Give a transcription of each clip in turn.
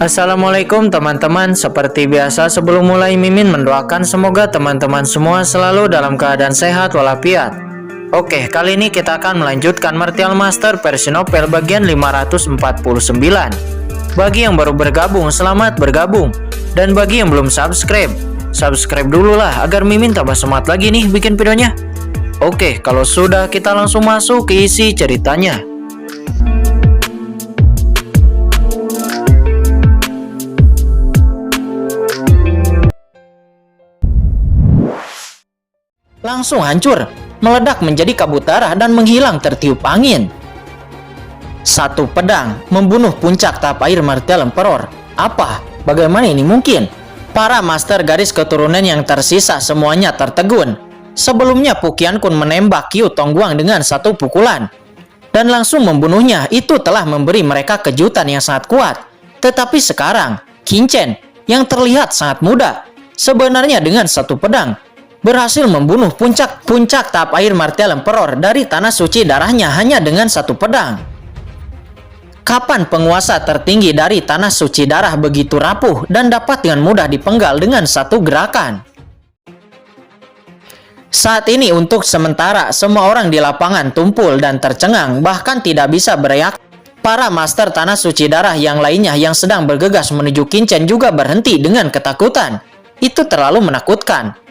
Assalamualaikum teman-teman. Seperti biasa sebelum mulai Mimin mendoakan semoga teman-teman semua selalu dalam keadaan sehat walafiat. Oke, kali ini kita akan melanjutkan Martial Master versi novel bagian 549. Bagi yang baru bergabung, selamat bergabung. Dan bagi yang belum subscribe dulu lah agar Mimin tambah semangat lagi nih bikin videonya. Oke, kalau sudah kita langsung masuk ke isi ceritanya. Langsung hancur, meledak menjadi kabut darah dan menghilang tertiup angin. Satu pedang membunuh puncak tahap air Martial Emperor. Apa? Bagaimana ini mungkin? Para master garis keturunan yang tersisa semuanya tertegun. Sebelumnya Pu Qiankun menembak Qiu Tongguang dengan satu pukulan dan langsung membunuhnya. Itu telah memberi mereka kejutan yang sangat kuat. Tetapi sekarang Qin Chen yang terlihat sangat muda sebenarnya dengan satu pedang berhasil membunuh puncak tahap air Martial Emperor dari tanah suci darahnya hanya dengan satu pedang. Kapan penguasa tertinggi dari tanah suci darah begitu rapuh dan dapat dengan mudah dipenggal dengan satu gerakan? Saat ini untuk sementara semua orang di lapangan tumpul dan tercengang, bahkan tidak bisa bereaksi. Para master tanah suci darah yang lainnya yang sedang bergegas menuju Qin Chen juga berhenti dengan ketakutan. Itu terlalu menakutkan.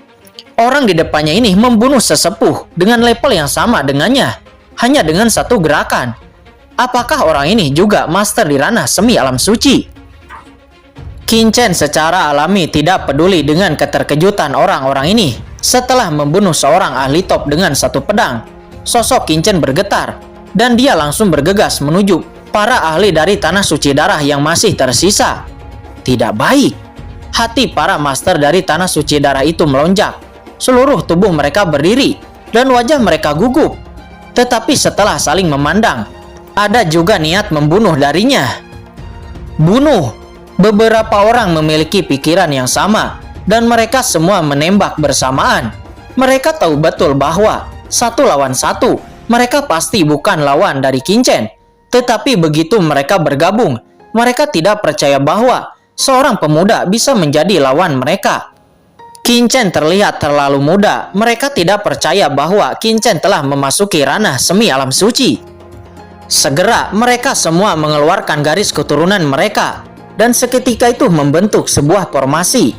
Orang di depannya ini membunuh sesepuh dengan level yang sama dengannya, hanya dengan satu gerakan. Apakah orang ini juga master di ranah semi alam suci? Qin Chen secara alami tidak peduli dengan keterkejutan orang-orang ini. Setelah membunuh seorang ahli top dengan satu pedang, sosok Qin Chen bergetar, dan dia langsung bergegas menuju para ahli dari tanah suci darah yang masih tersisa. Tidak baik. Hati para master dari tanah suci darah itu melonjak. Seluruh tubuh mereka berdiri dan wajah mereka gugup. Tetapi setelah saling memandang, ada juga niat membunuh darinya. Bunuh. Beberapa orang memiliki pikiran yang sama dan mereka semua menembak bersamaan. Mereka tahu betul bahwa satu lawan satu, mereka pasti bukan lawan dari Qin Chen. Tetapi begitu mereka bergabung, mereka tidak percaya bahwa seorang pemuda bisa menjadi lawan mereka. Qin Chen terlihat terlalu muda. Mereka tidak percaya bahwa Qin Chen telah memasuki ranah semi alam suci. Segera mereka semua mengeluarkan garis keturunan mereka dan seketika itu membentuk sebuah formasi.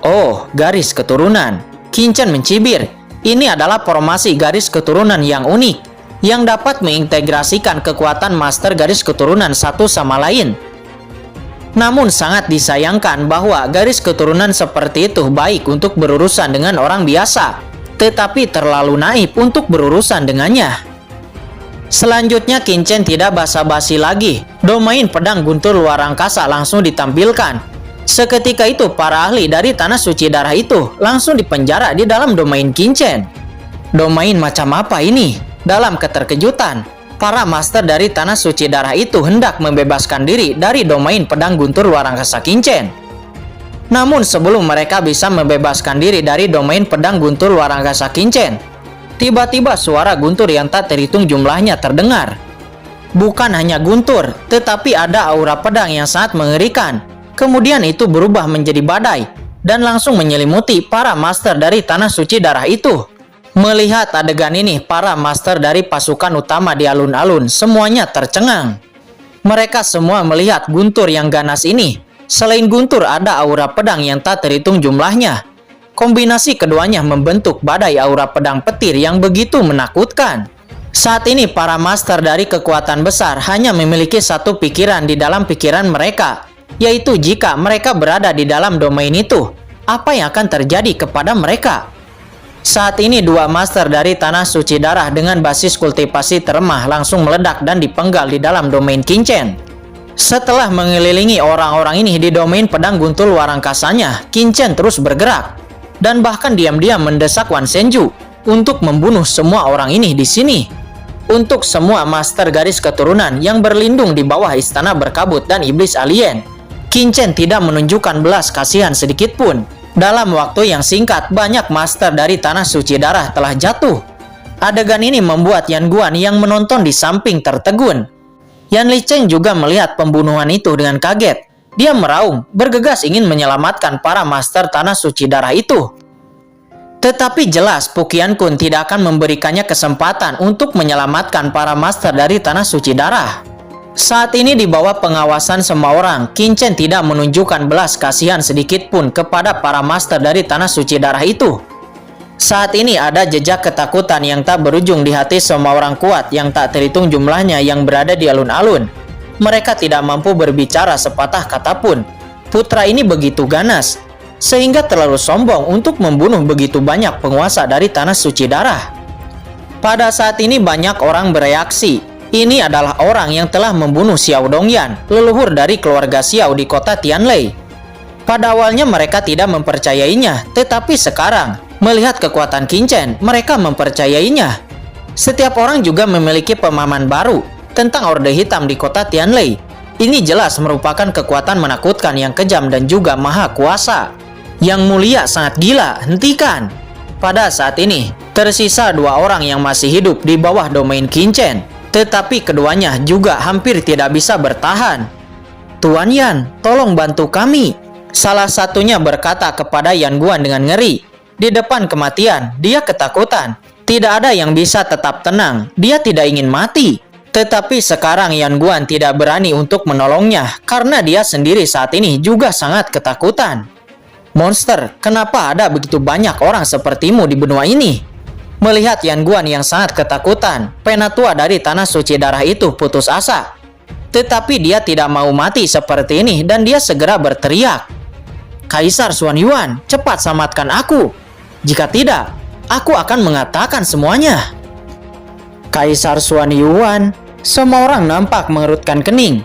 Oh, garis keturunan. Qin Chen mencibir. Ini adalah formasi garis keturunan yang unik yang dapat mengintegrasikan kekuatan master garis keturunan satu sama lain. Namun sangat disayangkan bahwa garis keturunan seperti itu baik untuk berurusan dengan orang biasa, tetapi terlalu naif untuk berurusan dengannya. Selanjutnya Qin Chen tidak basa-basi lagi. Domain pedang guntur luar angkasa langsung ditampilkan. Seketika itu para ahli dari tanah suci darah itu langsung dipenjara di dalam domain Qin Chen. Domain macam apa ini? Dalam keterkejutan, para master dari tanah suci darah itu hendak membebaskan diri dari domain pedang guntur luar angkasa Qin Chen. Namun sebelum mereka bisa membebaskan diri dari domain pedang guntur luar angkasa Qin Chen, tiba-tiba suara guntur yang tak terhitung jumlahnya terdengar. Bukan hanya guntur, tetapi ada aura pedang yang sangat mengerikan. Kemudian itu berubah menjadi badai dan langsung menyelimuti para master dari tanah suci darah itu. Melihat adegan ini, para master dari pasukan utama di alun-alun semuanya tercengang. Mereka semua melihat guntur yang ganas ini. Selain guntur, ada aura pedang yang tak terhitung jumlahnya. Kombinasi keduanya membentuk badai aura pedang petir yang begitu menakutkan. Saat ini para master dari kekuatan besar hanya memiliki satu pikiran di dalam pikiran mereka, yaitu jika mereka berada di dalam domain itu, apa yang akan terjadi kepada mereka? Saat ini dua master dari tanah suci darah dengan basis kultivasi teremah langsung meledak dan dipenggal di dalam domain Qin Chen. Setelah mengelilingi orang-orang ini di domain pedang guntur luar angkasanya, Qin Chen terus bergerak dan bahkan diam-diam mendesak Wan Shenzhou untuk membunuh semua orang ini di sini. Untuk semua master garis keturunan yang berlindung di bawah istana berkabut dan iblis alien, Qin Chen tidak menunjukkan belas kasihan sedikit pun. Dalam waktu yang singkat, banyak master dari tanah suci darah telah jatuh. Adegan ini membuat Yan Guan yang menonton di samping tertegun. Yan Licheng juga melihat pembunuhan itu dengan kaget. Dia meraung, bergegas ingin menyelamatkan para master tanah suci darah itu. Tetapi jelas Pu Qianqun tidak akan memberikannya kesempatan untuk menyelamatkan para master dari tanah suci darah. Saat ini di bawah pengawasan semua orang, Qin Chen tidak menunjukkan belas kasihan sedikit pun kepada para master dari tanah suci darah itu. Saat ini ada jejak ketakutan yang tak berujung di hati semua orang kuat yang tak terhitung jumlahnya yang berada di alun-alun. Mereka tidak mampu berbicara sepatah kata pun. Putra ini begitu ganas, sehingga terlalu sombong untuk membunuh begitu banyak penguasa dari tanah suci darah. Pada saat ini banyak orang bereaksi. Ini adalah orang yang telah membunuh Xiao Dongyan, leluhur dari keluarga Xiao di kota Tianlei. Pada awalnya mereka tidak mempercayainya, tetapi sekarang, melihat kekuatan Qin Chen, mereka mempercayainya. Setiap orang juga memiliki pemahaman baru tentang Orde Hitam di kota Tianlei. Ini jelas merupakan kekuatan menakutkan yang kejam dan juga maha kuasa. Yang mulia sangat gila, hentikan. Pada saat ini, tersisa 2 orang yang masih hidup di bawah domain Qin Chen. Tetapi keduanya juga hampir tidak bisa bertahan. Tuan Yan, tolong bantu kami. Salah satunya berkata kepada Yan Guan dengan ngeri. Di depan kematian, dia ketakutan. Tidak ada yang bisa tetap tenang. Dia tidak ingin mati. Tetapi sekarang Yan Guan tidak berani untuk menolongnya karena dia sendiri saat ini juga sangat ketakutan. Monster, kenapa ada begitu banyak orang sepertimu di benua ini? Melihat Yan Guan yang sangat ketakutan, penatua dari tanah suci darah itu putus asa. Tetapi dia tidak mau mati seperti ini dan dia segera berteriak. Kaisar Xuan Yuan, cepat selamatkan aku. Jika tidak, aku akan mengatakan semuanya. Kaisar Xuan Yuan, semua orang nampak mengerutkan kening.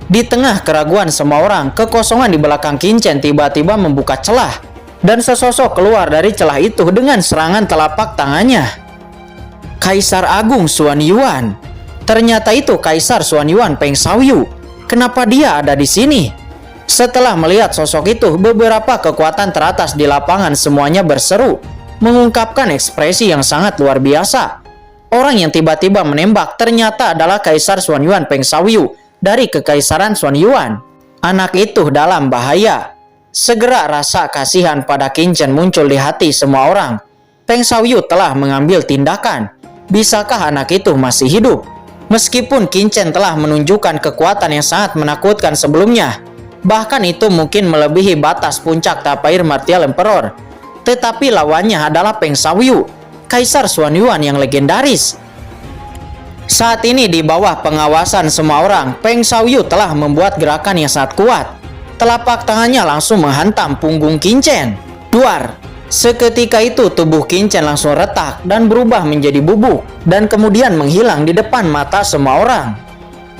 Di tengah keraguan semua orang, kekosongan di belakang Qin Chen tiba-tiba membuka celah. Dan sesosok keluar dari celah itu dengan serangan telapak tangannya. Kaisar Agung Xuan Yuan. Ternyata itu Kaisar Xuan Yuan Peng Xiaoyu. Kenapa dia ada di sini? Setelah melihat sosok itu, beberapa kekuatan teratas di lapangan semuanya berseru, mengungkapkan ekspresi yang sangat luar biasa. Orang yang tiba-tiba menembak ternyata adalah Kaisar Xuan Yuan Peng Xiaoyu dari Kekaisaran Xuan Yuan. Anak itu dalam bahaya. Segera rasa kasihan pada Qin Chen muncul di hati semua orang. Peng Xiaoyu telah mengambil tindakan. Bisakah anak itu masih hidup? Meskipun Qin Chen telah menunjukkan kekuatan yang sangat menakutkan sebelumnya, bahkan itu mungkin melebihi batas puncak Tapair Martial Emperor, tetapi lawannya adalah Peng Xiaoyu, Kaisar Xuan Yuan yang legendaris. Saat ini di bawah pengawasan semua orang, Peng Xiaoyu telah membuat gerakan yang sangat kuat. Telapak tangannya langsung menghantam punggung Qin Chen. Duar! Seketika itu tubuh Qin Chen langsung retak dan berubah menjadi bubuk dan kemudian menghilang di depan mata semua orang.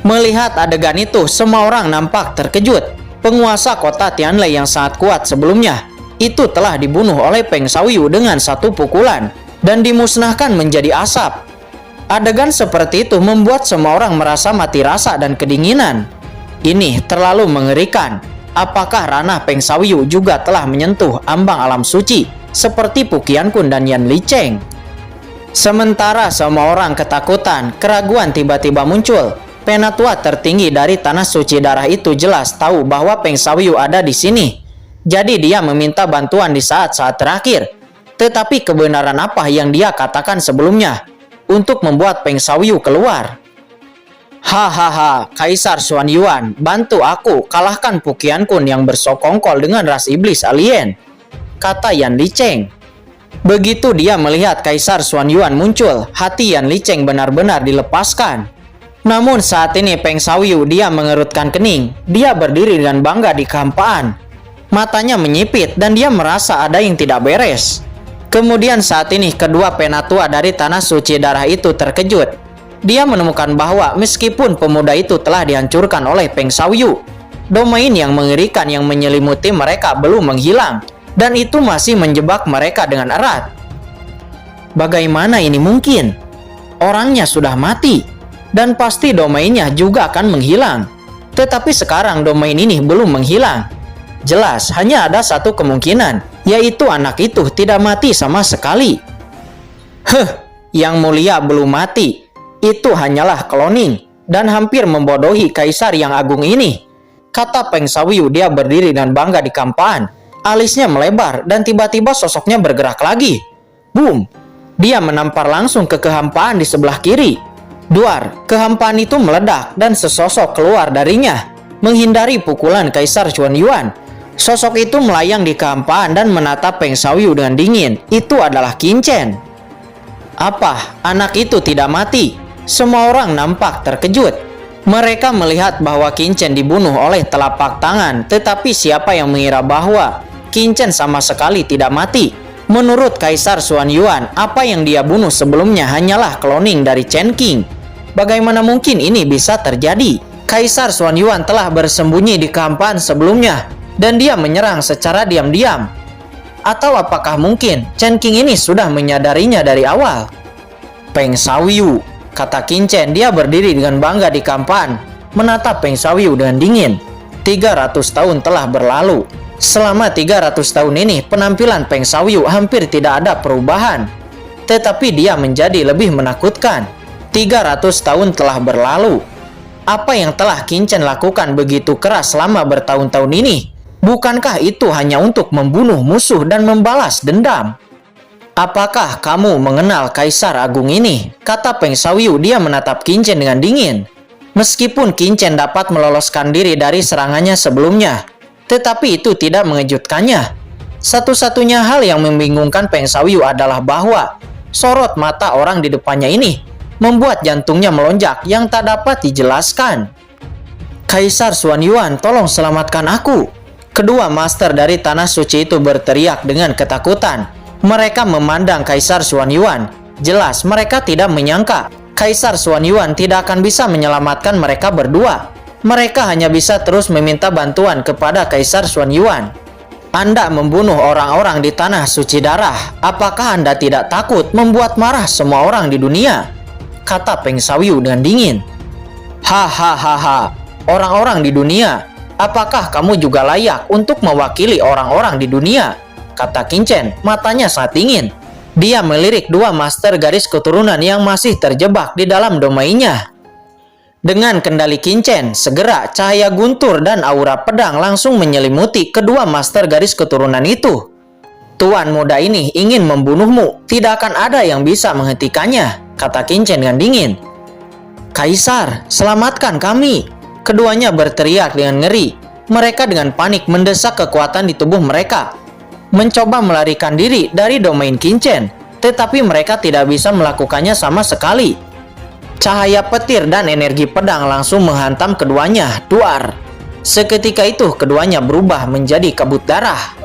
Melihat adegan itu, semua orang nampak terkejut. Penguasa kota Tianlei yang sangat kuat sebelumnya itu telah dibunuh oleh Peng Xiaoyu dengan satu pukulan dan dimusnahkan menjadi asap. Adegan seperti itu membuat semua orang merasa mati rasa dan kedinginan. Ini terlalu mengerikan. Apakah ranah Peng Xiaoyu juga telah menyentuh ambang alam suci seperti Pu Qianqun dan Yan Licheng? Sementara semua orang ketakutan, keraguan tiba-tiba muncul. Penatua tertinggi dari tanah suci darah itu jelas tahu bahwa Peng Xiaoyu ada di sini. Jadi dia meminta bantuan di saat-saat terakhir. Tetapi kebenaran apa yang dia katakan sebelumnya untuk membuat Peng Xiaoyu keluar? Hahaha, Kaisar Xuan Yuan, bantu aku kalahkan Pu Qianqun yang bersekongkol dengan ras iblis alien, kata Yan Licheng. Begitu dia melihat Kaisar Xuan Yuan muncul, hati Yan Licheng benar-benar dilepaskan. Namun saat ini Peng Xiaoyu dia mengerutkan kening. Dia berdiri dengan bangga di kehampaan. Matanya menyipit dan dia merasa ada yang tidak beres. Kemudian saat ini kedua penatua dari tanah suci darah itu terkejut. Dia menemukan bahwa meskipun pemuda itu telah dihancurkan oleh Peng Xiaoyu, domain yang mengerikan yang menyelimuti mereka belum menghilang, dan itu masih menjebak mereka dengan erat. Bagaimana ini mungkin? Orangnya sudah mati, dan pasti domainnya juga akan menghilang. Tetapi sekarang domain ini belum menghilang. Jelas hanya ada satu kemungkinan, yaitu anak itu tidak mati sama sekali. Yang mulia belum mati. Itu hanyalah cloning. dan hampir membodohi kaisar yang agung ini. Kata Peng Xiaoyu, dia berdiri dan bangga di kampaan. Alisnya melebar dan tiba-tiba sosoknya bergerak lagi. Boom! Dia menampar langsung ke kehampaan di sebelah kiri. Duar, kehampaan itu meledak dan sesosok keluar darinya, menghindari pukulan Kaisar Xuan Yuan. Sosok itu melayang di kehampaan dan menatap Peng Xiaoyu dengan dingin. Itu adalah Qin Chen. Apa? Anak itu tidak mati? Semua orang nampak terkejut. Mereka melihat bahwa Qin Chen dibunuh oleh telapak tangan, tetapi siapa yang mengira bahwa Qin Chen sama sekali tidak mati? Menurut Kaisar Xuan Yuan, apa yang dia bunuh sebelumnya hanyalah cloning dari Chen Qing. Bagaimana mungkin ini bisa terjadi? Kaisar Xuan Yuan telah bersembunyi di kehampaan sebelumnya, dan dia menyerang secara diam-diam. Atau apakah mungkin Chen Qing ini sudah menyadarinya dari awal? Peng Xiaoyu, kata Qin Chen, dia berdiri dengan bangga di kehampaan, menatap Peng Xiaoyu dengan dingin. 300 tahun telah berlalu. Selama 300 tahun ini, penampilan Peng Xiaoyu hampir tidak ada perubahan. Tetapi dia menjadi lebih menakutkan. 300 tahun telah berlalu. Apa yang telah Qin Chen lakukan begitu keras selama bertahun-tahun ini? Bukankah itu hanya untuk membunuh musuh dan membalas dendam? Apakah kamu mengenal Kaisar Agung ini? Kata Peng Xiaoyu, dia menatap Qin Chen dengan dingin. Meskipun Qin Chen dapat meloloskan diri dari serangannya sebelumnya, tetapi itu tidak mengejutkannya. Satu-satunya hal yang membingungkan Peng Xiaoyu adalah bahwa sorot mata orang di depannya ini membuat jantungnya melonjak yang tak dapat dijelaskan. Kaisar Xuan Yuan, tolong selamatkan aku. Kedua master dari Tanah Suci itu berteriak dengan ketakutan. Mereka memandang Kaisar Xuan Yuan. Jelas mereka tidak menyangka Kaisar Xuan Yuan tidak akan bisa menyelamatkan mereka berdua. Mereka hanya bisa terus meminta bantuan kepada Kaisar Xuan Yuan. Anda membunuh orang-orang di Tanah Suci Darah. Apakah Anda tidak takut membuat marah semua orang di dunia? Kata Peng Xiaoyu dengan dingin. Hahaha, orang-orang di dunia, apakah kamu juga layak untuk mewakili orang-orang di dunia? Kata Qin Chen, matanya sangat dingin. Dia melirik dua master garis keturunan yang masih terjebak di dalam domainnya. Dengan kendali Qin Chen, segera cahaya guntur dan aura pedang langsung menyelimuti kedua master garis keturunan itu. Tuan muda ini ingin membunuhmu, tidak akan ada yang bisa menghentikannya, kata Qin Chen dengan dingin. Kaisar, selamatkan kami. Keduanya berteriak dengan ngeri. Mereka dengan panik mendesak kekuatan di tubuh mereka, mencoba melarikan diri dari domain Qin Chen, tetapi mereka tidak bisa melakukannya sama sekali. Cahaya petir dan energi pedang langsung menghantam keduanya. Duar! Seketika itu keduanya berubah menjadi kabut darah.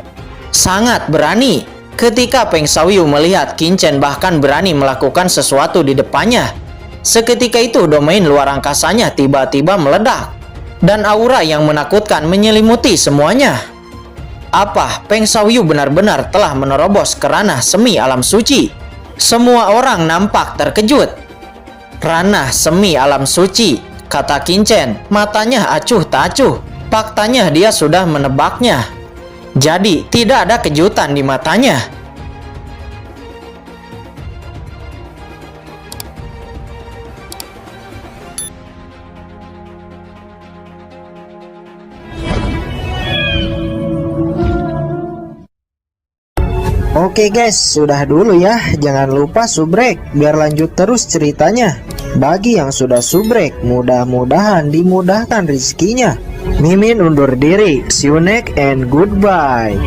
Sangat berani. Ketika Peng Xiaoyu melihat Qin Chen bahkan berani melakukan sesuatu di depannya, seketika itu domain luar angkasanya tiba-tiba meledak, dan aura yang menakutkan menyelimuti semuanya. Apa? Peng Xiaoyu benar-benar telah menerobos ke ranah semi alam suci. Semua orang nampak terkejut. Ranah semi alam suci, kata Qin Chen, matanya acuh tak acuh. Faktanya dia sudah menebaknya. Jadi tidak ada kejutan di matanya. Oke guys, sudah dulu ya. Jangan lupa subrek biar lanjut terus ceritanya. Bagi yang sudah subrek, mudah-mudahan dimudahkan rezekinya. Mimin undur diri. See you next and goodbye.